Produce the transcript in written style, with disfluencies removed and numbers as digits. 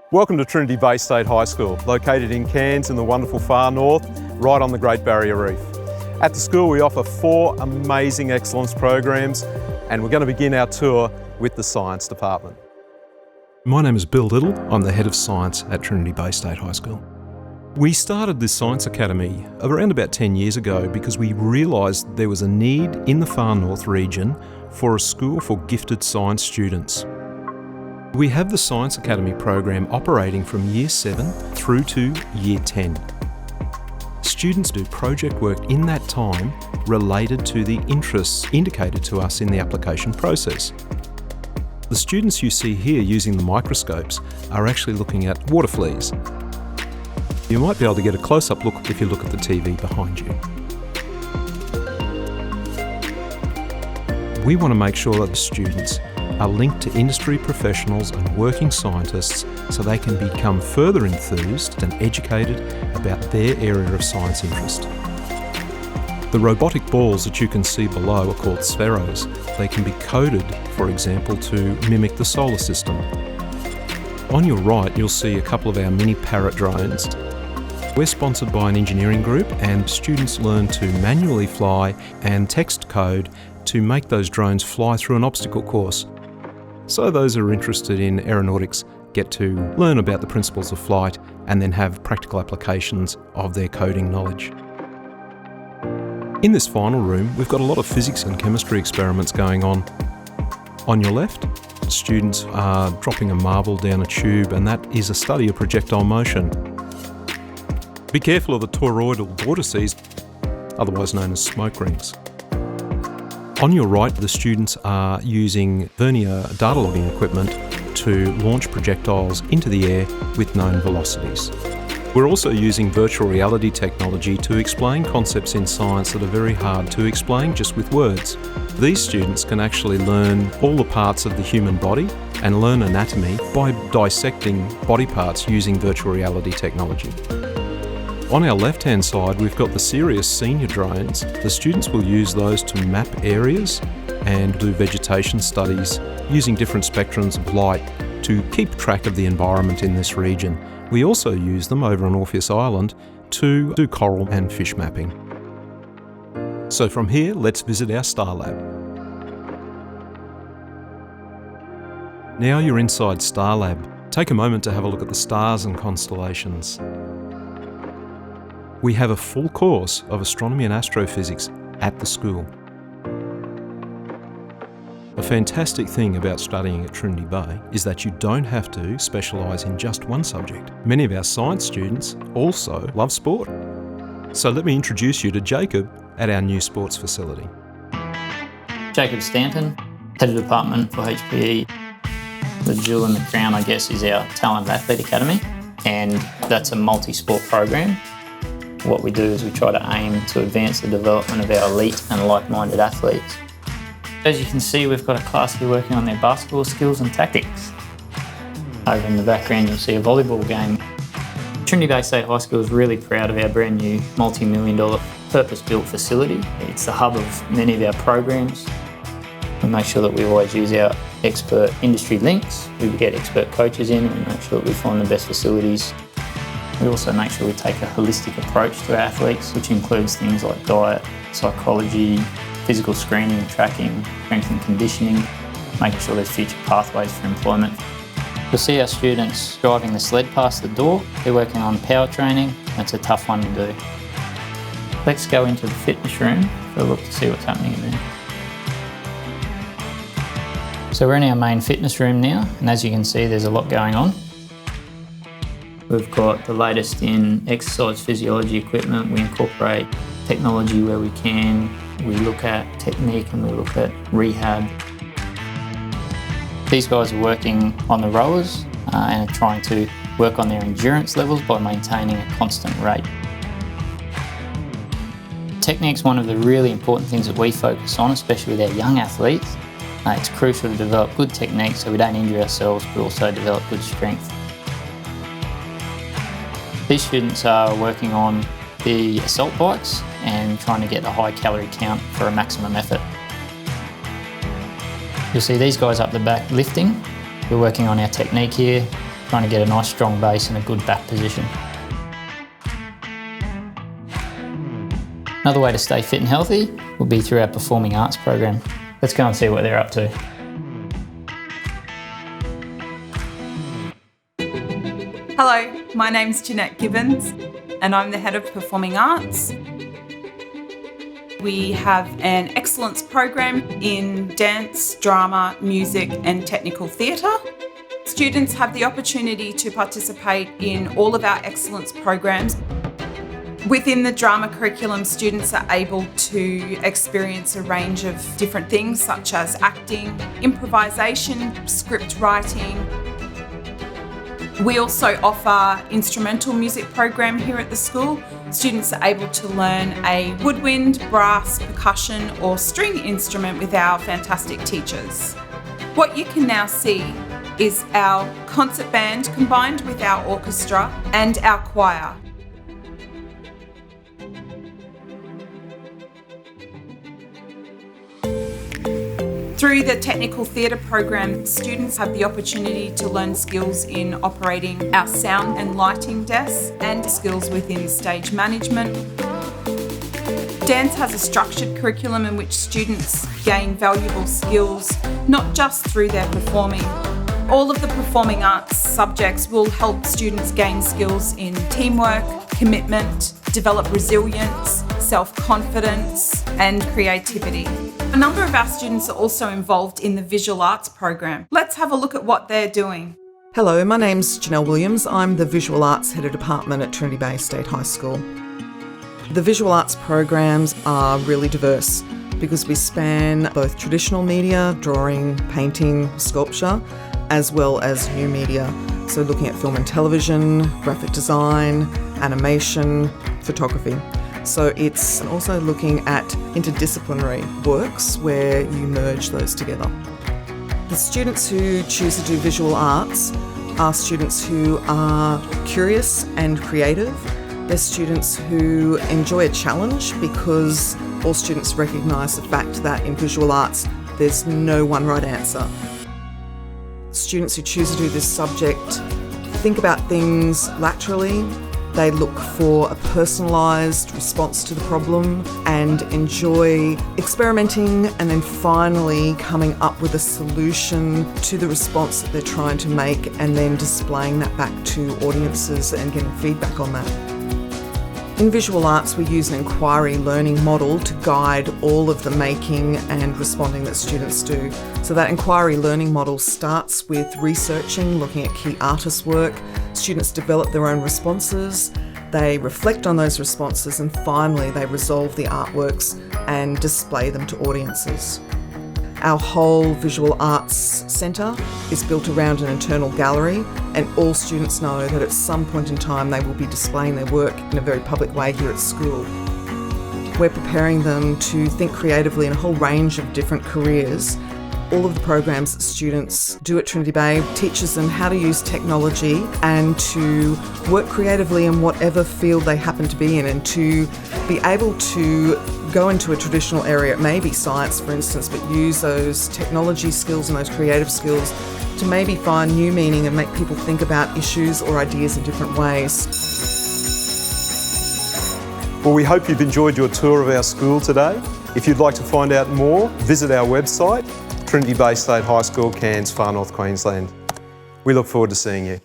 Welcome to Trinity Bay State High School, located in Cairns in the wonderful far north, right on the Great Barrier Reef. At the school we offer 4 amazing excellence programs, and we're going to begin our tour with the Science Department. My name is Bill Little. I'm the Head of Science at Trinity Bay State High School. We started this Science Academy around about 10 years ago because we realised there was a need in the far north region for a school for gifted science students. We have the Science Academy program operating from Year 7 through to Year 10. Students do project work in that time related to the interests indicated to us in the application process. The students you see here using the microscopes are actually looking at water fleas. You might be able to get a close-up look if you look at the TV behind you. We want to make sure that the students are linked to industry professionals and working scientists so they can become further enthused and educated about their area of science interest. The robotic balls that you can see below are called spheros. They can be coded, for example, to mimic the solar system. On your right, you'll see a couple of our mini parrot drones. We're sponsored by an engineering group, and students learn to manually fly and text code to make those drones fly through an obstacle course. So those who are interested in aeronautics get to learn about the principles of flight and then have practical applications of their coding knowledge. In this final room, we've got a lot of physics and chemistry experiments going on. On your left, students are dropping a marble down a tube, and that is a study of projectile motion. Be careful of the toroidal vortices, otherwise known as smoke rings. On your right, the students are using vernier data logging equipment to launch projectiles into the air with known velocities. We're also using virtual reality technology to explain concepts in science that are very hard to explain just with words. These students can actually learn all the parts of the human body and learn anatomy by dissecting body parts using virtual reality technology. On our left-hand side, we've got the Sirius senior drones. The students will use those to map areas and do vegetation studies using different spectrums of light to keep track of the environment in this region. We also use them over on Orpheus Island to do coral and fish mapping. So from here, let's visit our Star Lab. Now you're inside Star Lab. Take a moment to have a look at the stars and constellations. We have a full course of astronomy and astrophysics at the school. A fantastic thing about studying at Trinity Bay is that you don't have to specialise in just one subject. Many of our science students also love sport. So let me introduce you to Jacob at our new sports facility. Jacob Stanton, Head of Department for HPE. The jewel in the crown, I guess, is our Talent Athlete Academy, and that's a multi-sport program. What we do is we try to aim to advance the development of our elite and like-minded athletes. As you can see, we've got a class here working on their basketball skills and tactics. Over in the background, you'll see a volleyball game. Trinity Bay State High School is really proud of our brand new multi-million-dollar purpose-built facility. It's the hub of many of our programs. We make sure that we always use our expert industry links. We get expert coaches in and make sure that we find the best facilities. We also make sure we take a holistic approach to our athletes, which includes things like diet, psychology, physical screening and tracking, strength and conditioning, making sure there's future pathways for employment. You'll see our students driving the sled past the door. They're working on power training. It's a tough one to do. Let's go into the fitness room for a look to see what's happening in there. So we're in our main fitness room now, and as you can see, there's a lot going on. We've got the latest in exercise physiology equipment. We incorporate technology where we can. We look at technique and we look at rehab. These guys are working on the rowers and are trying to work on their endurance levels by maintaining a constant rate. Technique's one of the really important things that we focus on, especially with our young athletes. It's crucial to develop good technique so we don't injure ourselves, but also develop good strength. These students are working on the assault bikes and trying to get a high calorie count for a maximum effort. You'll see these guys up the back lifting. We're working on our technique here. trying to get a nice strong base and a good back position. Another way to stay fit and healthy will be through our performing arts program. Let's go and see what they're up to. Hello, my name's Jeanette Gibbons and I'm the Head of Performing Arts. We have an excellence program in dance, drama, music and technical theatre. Students have the opportunity to participate in all of our excellence programs. Within the drama curriculum, students are able to experience a range of different things such as acting, improvisation, script writing. We also offer instrumental music program here at the school. Students are able to learn a woodwind, brass, percussion or string instrument with our fantastic teachers. What you can now see is our concert band combined with our orchestra and our choir. Through the technical theatre program, students have the opportunity to learn skills in operating our sound and lighting desks and skills within stage management. Dance has a structured curriculum in which students gain valuable skills, not just through their performing. All of the performing arts subjects will help students gain skills in teamwork, commitment, develop resilience, self-confidence and creativity. A number of our students are also involved in the visual arts program. Let's have a look at what they're doing. Hello, my name's Janelle Williams. I'm the Visual Arts Head of Department at Trinity Bay State High School. The visual arts programs are really diverse because we span both traditional media, drawing, painting, sculpture, as well as new media. So looking at film and television, graphic design, animation, photography. So it's also looking at interdisciplinary works where you merge those together. The students who choose to do visual arts are students who are curious and creative. They're students who enjoy a challenge because all students recognise the fact that in visual arts there's no one right answer. Students who choose to do this subject think about things laterally. They look for a personalised response to the problem and enjoy experimenting and then finally coming up with a solution to the response that they're trying to make and then displaying that back to audiences and getting feedback on that. In visual arts, we use an inquiry learning model to guide all of the making and responding that students do. So that inquiry learning model starts with researching, looking at key artists' work. Students develop their own responses, they reflect on those responses, and finally they resolve the artworks and display them to audiences. Our whole visual arts centre is built around an internal gallery, and all students know that at some point in time they will be displaying their work in a very public way here at school. We're preparing them to think creatively in a whole range of different careers. All of the programs that students do at Trinity Bay teaches them how to use technology and to work creatively in whatever field they happen to be in, and to be able to go into a traditional area, it may be science for instance, but use those technology skills and those creative skills to maybe find new meaning and make people think about issues or ideas in different ways. Well, we hope you've enjoyed your tour of our school today. If you'd like to find out more, visit our website, Trinity Bay State High School, Cairns, Far North Queensland. We look forward to seeing you.